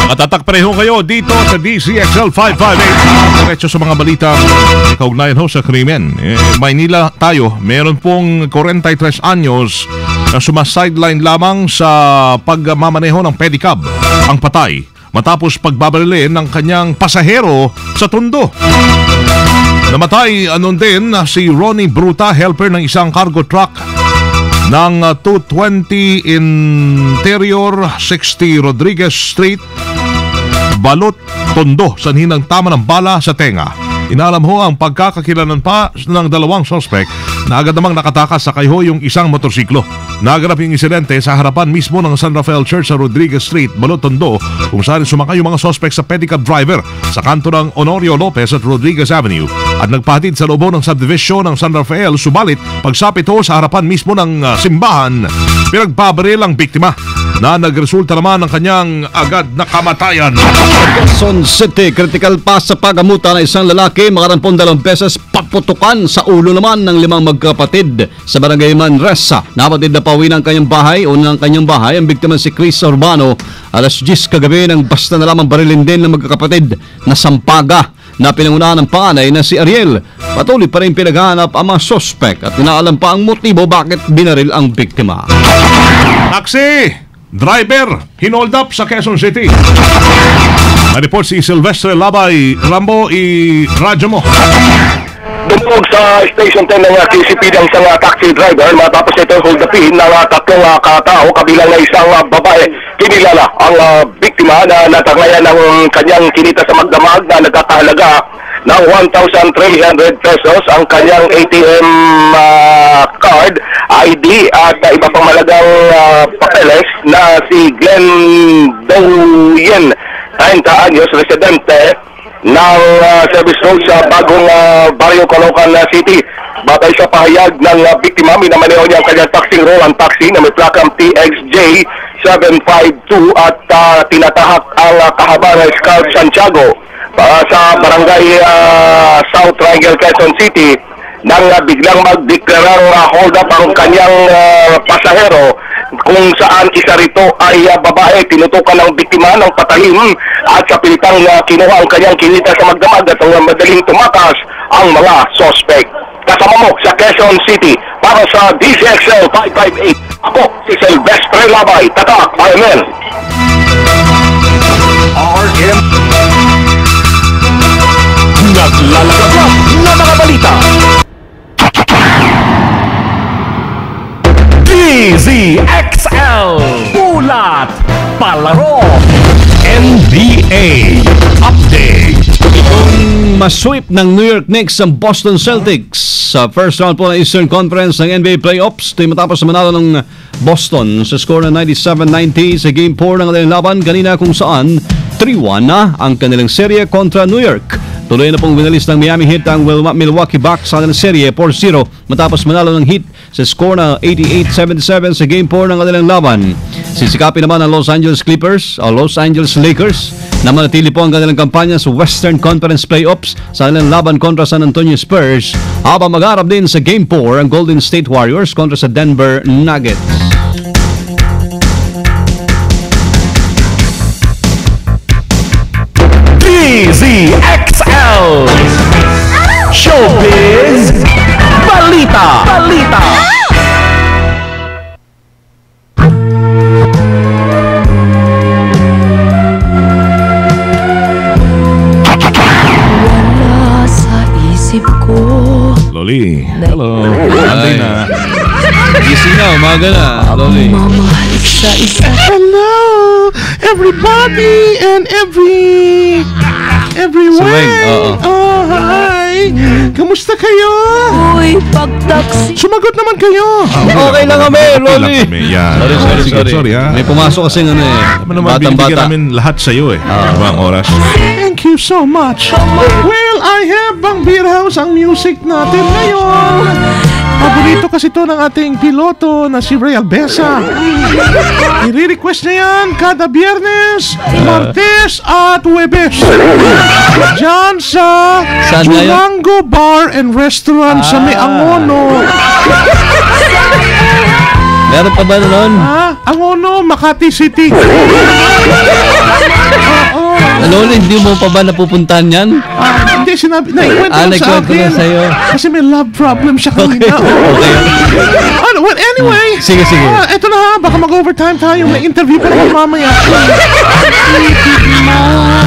Matatak pareho kayo dito sa DCXL 558. Diretso sa mga balita. Kaugnayan ho sa krimen. Maynila tayo, meron pong 43 anyos na sumasideline lamang sa pagmamaneho ng pedicab ang patay matapos pagbabarilin ng kanyang pasahero sa Tondo. Namatay anon din si Ronnie Bruta, helper ng isang cargo truck ng 220 Interior 60 Rodriguez Street, Balot, Tondo, sanhin ng tama ng bala sa tenga. Inalam ho ang pagkakakilalan pa ng dalawang suspect na agad namang nakatakas sa kayho yung isang motorsiklo. Naganap yung insidente sa harapan mismo ng San Rafael Church sa Rodriguez Street, Balot, Tondo, kung saan sumakay yung mga suspect sa pedicab driver sa kanto ng Honorio Lopez at Rodriguez Avenue at nagpahatid sa loob ng subdivision ng San Rafael. Subalit, pagsapit ho sa harapan mismo ng simbahan, pinagbabaril ang biktima na nagresulta naman ng kanyang agad na kamatayan. Quezon City, critical pa sa pagamutan ng isang lalaki, makarampon 2 beses paputukan sa ulo naman ng 5 magkapatid sa Barangay Manresa. Napatid na pauwi ng kanyang bahay o ng kanyang bahay ang biktima si Chris Urbano alas 10 kagabi nang basta na lamang barilin din ng magkakapatid na Sampaga na pinangunahan ng panganay na si Ariel. Patuloy pa rin pinaghahanap ang mga suspect at inaalam pa ang motibo bakit binaril ang biktima. Taxi! Driver, hinold up sa Quezon City. Report si Silvestre Labay. Rambo, i-radyo mo. Dumulog sa Station 10 ng QCP ng isang taxi driver matapos ito hold upin ng 3 katao kabilang na isang babae. Kinilala ang biktima na nataglayan ng kanyang kinita sa magdamag na nagkakahalaga ng 1,300 pesos, ang kanyang ATM card, ID at iba pang malagang papeles na si Glenn Doyen, 30 anyos, residente ng Service Road sa bagong Barrio Caloocan City. Batay sa pahayag ng biktima, minamaneho niya ang kanyang taxing Roland taxi na may plakang TXJ 752 at tinatahak ang kahaba ng Scout Santiago sa barangay South Triangle, Quezon City, nang biglang magdeklarang hold up ang kanyang pasahero, kung saan isa rito ay babae. Tinutukan ng biktima ng patalim at sa pilitang kinuha ang kanyang kinita sa magdamag at ang madaling tumakas ang mga suspect. Kasama mo sa Quezon City para sa DCXL 558. Ako si Silvestre Labay, Tatak, RMN. RM. Naglalagap na mga balita. DZXL Bulat Palaro NBA Update. Itong masweep ng New York Knicks ang Boston Celtics sa first round po ng Eastern Conference ng NBA Playoffs. Ito matapos manalo ng Boston sa score na 97-90 sa Game 4 ng kanilang laban kanina, kung saan 3-1 na ang kanilang serye kontra New York. Tuloy na pong winalis ng Miami Heat ang Milwaukee Bucks sa kanilang serye 4-0 matapos manalo ng Heat sa score na 88-77 sa Game 4 ng kanilang laban. Sisikapin naman ang Los Angeles Lakers na manatili po ang kanilang kampanya sa Western Conference Playoffs sa kanilang laban kontra San Antonio Spurs, habang mag-aarap din sa Game 4 ang Golden State Warriors kontra sa Denver Nuggets. DZXL Showbiz Balita. Wala sa isip ko. Loli, hello. Monday na. Gising na, umaga na. Loli. Mamahalik sa isa. Hello, everybody and everywhere. Oh, hi. Kamusta kayo? Uy, pagtaksi. Sumagot naman kayo. Okay lang kami, Loli. Yan. Sorry. May pumasok kasi Bibigyan namin lahat sa iyo ang oras. Thank you so much. Well, I have ang Beer House ang music natin ngayon. Paborito kasi to ng ating piloto na si Ray Albesa. I-request niya yan kada Biyernes, Martes at Huwebes. Diyan sa Durango Bar and Restaurant sa May Angono. Meron pa ba nun? Angono, Makati City. Loli, hindi mo pa ba napupuntahan yan? Hindi, sinabi, naikwento lang sa naikwento akin. lang sa'yo. Kasi may love problem siya kanina. Okay. Well, anyway. Sige. Eto na ha, baka mag-overtime tayo. May interview pa naman mamaya.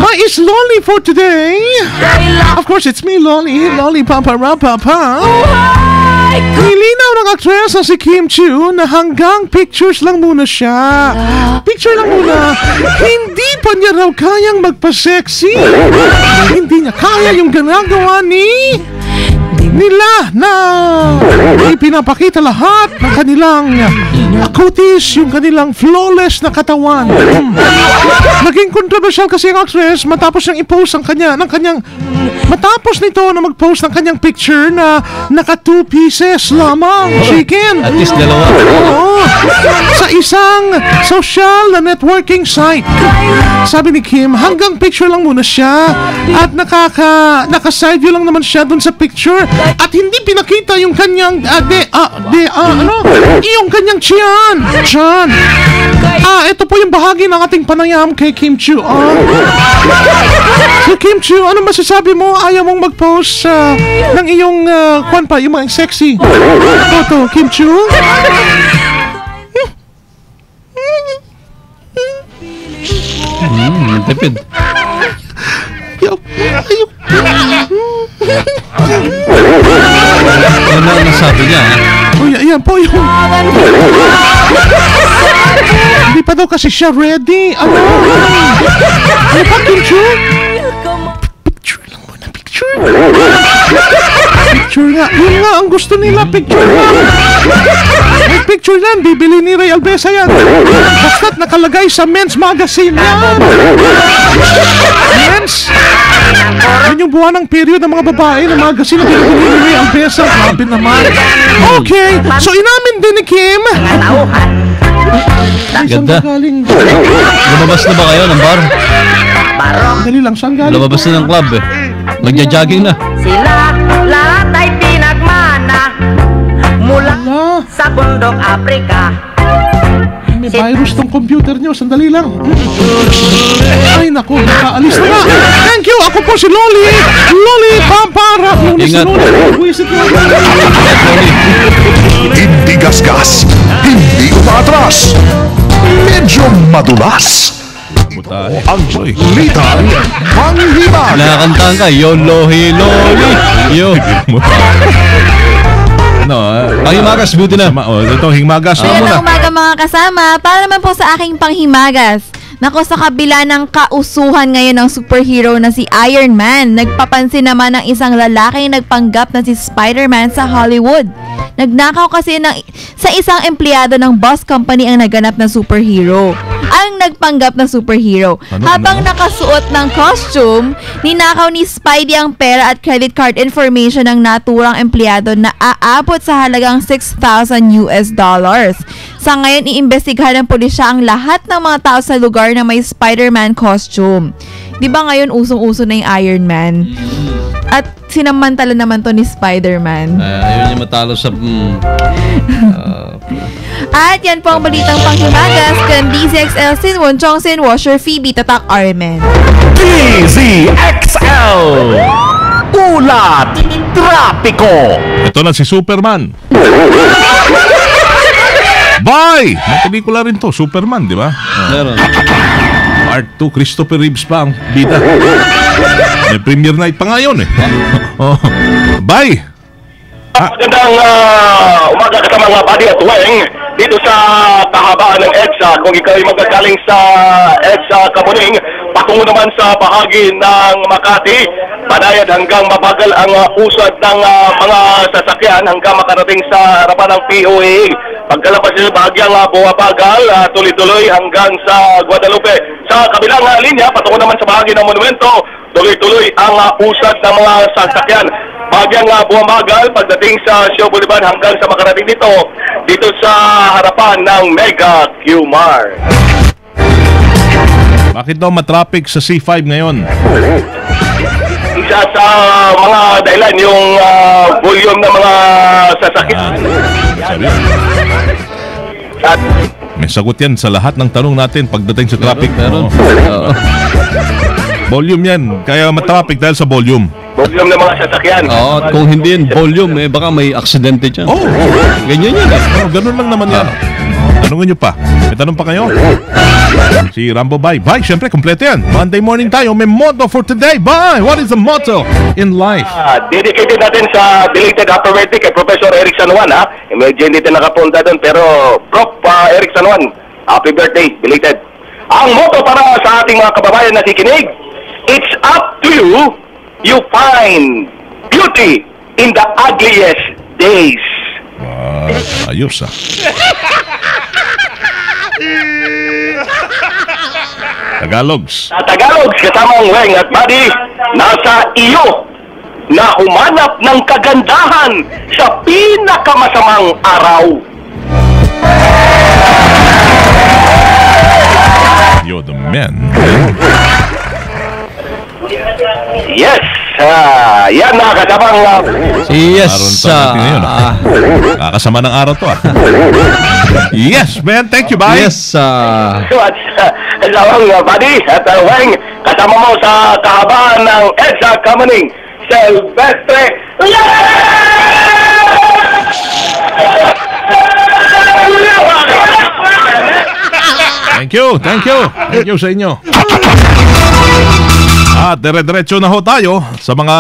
My is Loli for today. Of course, it's me, Loli. Loli Papa Rapapa. Nilinaw ng actress na si Kim Chiu na hanggang pictures lang muna siya. Picture lang muna. Hindi pa niya raw kayang magpa-sexy. Hindi niya kaya yung ginagawa nila na ipinapakita lahat ng kanilang kutis, yung kanilang flawless na katawan. Naging controversial kasi ang actress matapos niyang i-post ng kanyang matapos nito na mag-post ng kanyang picture na naka 2 pieces lamang chicken. At least dalawa. Oo, sa isang social na networking site. Sabi ni Kim, hanggang picture lang muna siya at naka-side view lang naman siya dun sa picture at hindi pinakita yung kanyang yung kanyang tiyan. Ito po yung bahagi ng ating panayam kay Kim Chiu. So Kim Chiu, ano masasabi mo? Ayaw mong mag-post ng iyong yung mga sexy photo, Kim Chiu? Tipid. Ano ang nasabi niya? Yan po yung... Hindi pa daw kasi siya ready. Ano pa, Kim Chiu? Picture lang muna, picture. Picture nga. Yun nga ang gusto nila, picture lang. May picture lang, bibili ni Ray Albesa yan. Basta't nakalagay sa Men's Magazine yan. Men's? Yun yung buwan ng period ng mga babae na magazine na binibili ni Ray Albesa. Grabe naman. Okay, so inamin din ni Kim. Ganda. Lumabas na ba kayo ng bar? Dali lang, saan galing? Lumabas na ng club eh. Magja-jogging na. Sila lahat ay pinagmana mula sa bundok Afrika. May virus tong computer nyo. Sandali lang. Ay, naku. Nakaalis na nga. Thank you. Ako po si Loli. Loli Pampara. Loli si Ingat. Loli. Buwisit lang. Hindi gasgas, hindi umatras, medyo madulas. Ang litan, manghimaga. Nakakantaan ka. Yolohi Loli. Yo. Panghimagas, buti na. Ito, himagas. Magandang umaga mga kasama. Para naman po sa aking panghimagas. Nako, sa kabila ng kausuhan ngayon ng superhero na si Iron Man, nagpapansin naman ng isang lalaking nagpanggap na si Spider-Man sa Hollywood. Nagnakaw kasi sa isang empleyado ng bus company ang naganap na superhero. Ang nagpanggap na superhero. Habang nakasuot ng costume, ninakaw ni Spidey ang pera at credit card information ng naturang empleyado na aabot sa halagang $6,000. Sa ngayon, iimbestigahan ng pulisya ang lahat ng mga tao sa lugar na may Spider-Man costume. Di ba ngayon usong-uso na yung Iron Man? At sinamantala naman to ni Spider-Man. Ayaw niya matalo sa... At yan po ang balitang panghimagas kan DZXL Sin Won Chong Sin Washer Phoebe Tatak Armen. DZXL Ulat Trapiko. Ito na si Superman. Bye! May pelikula rin to, Superman, di ba? Meron. Part 2, Christopher Reeves pa ang bida. May premiere night pa nga yun eh. Bye! Magandang umaga ka sa mga buddy at weng dito sa kahabaan ng EDSA. Kung ikaw ay magagaling sa EDSA Kamuning, patungo naman sa bahagi ng Makati, Banayad hanggang mabagal ang usad ng mga sasakyan hanggang makarating sa harapan ng POA. Pagkalabas sa bahagyang buwabagal, tuloy-tuloy hanggang sa Guadalupe. Sa kabilang linya, patungo naman sa bahagi ng monumento, tuloy-tuloy ang usad ng mga sasakyan. Bahagyang bumabagal pagdating sa Show Boulevard hanggang sa makarating dito sa harapan ng Mega Q-Mart. Bakit daw matraffic sa C5 ngayon? Isa sa mga dahilan yung volume ng mga sasakyan. Sabi. At May sagot yan sa lahat ng tanong natin pagdating sa traffic. Meron. Oo. Volume yan. Kaya matraffic dahil sa volume. Volume ng mga sasakyan. Oo, at kung hindi yan volume, baka may aksidente dyan. Oh! Ganyan yan. Ganun lang naman yan. Tanungin nyo pa. May tanong pa kayo? Si Rambo, bye. Bye, syempre, kompleto yan. Monday morning tayo. May motto for today. Bye! What is the motto in life? Dedicated natin sa belated happy birthday kay Professor Eric San Juan, ha? Medyo hindi tayo nakapunta doon, pero Prof. Eric San Juan, happy birthday, belated. Ang motto para sa ating mga kababayan na nakikinig, it's up to you. You find beauty in the ugliest days. Ayos ah. Tagalogs. Sa Tagalogs, kasamang Weng at Buddy, nasa iyo na humanap ng kagandahan sa pinakamasamang araw. You're the man. Yes, yan na kasamang Yes. Araw na natin ngayon. Kakasama ng araw to ah. Yes, man. Thank you, bye. Yes. kasamang Buddy at Weng, kasama mo sa kahabaan ng EDSA Kamaning, Silvestre. Thank you. Thank you. Thank you sa inyo. At dire-diretso na ho tayo sa mga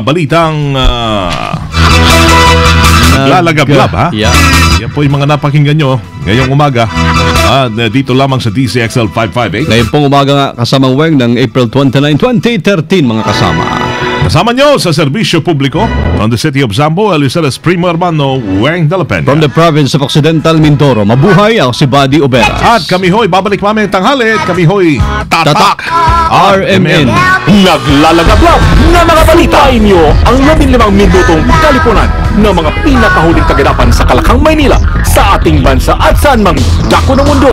balitang lalagablab, ha? Yeah. Yan po yung mga napakinggan nyo ngayong umaga. Dito lamang sa DCXL 558. Ngayon pong umaga nga kasamang Weng ng April 29, 2013 mga kasama. Kasama nyo sa serbisyo publiko from the city of Zambo, Eliceres Primo Hermano, Weng de la Peña. From the province of Occidental Mindoro, mabuhay ako si Buddy Obera. At kami ho'y babalik mamaya tanghali at kami ho'y tatak RMN. Naglalagablab na mga balita inyo ang 15 minutong kalipunan ng mga pinakahuling kaganapan sa Kalakang, Maynila, sa ating bansa at saan mang dako ng mundo.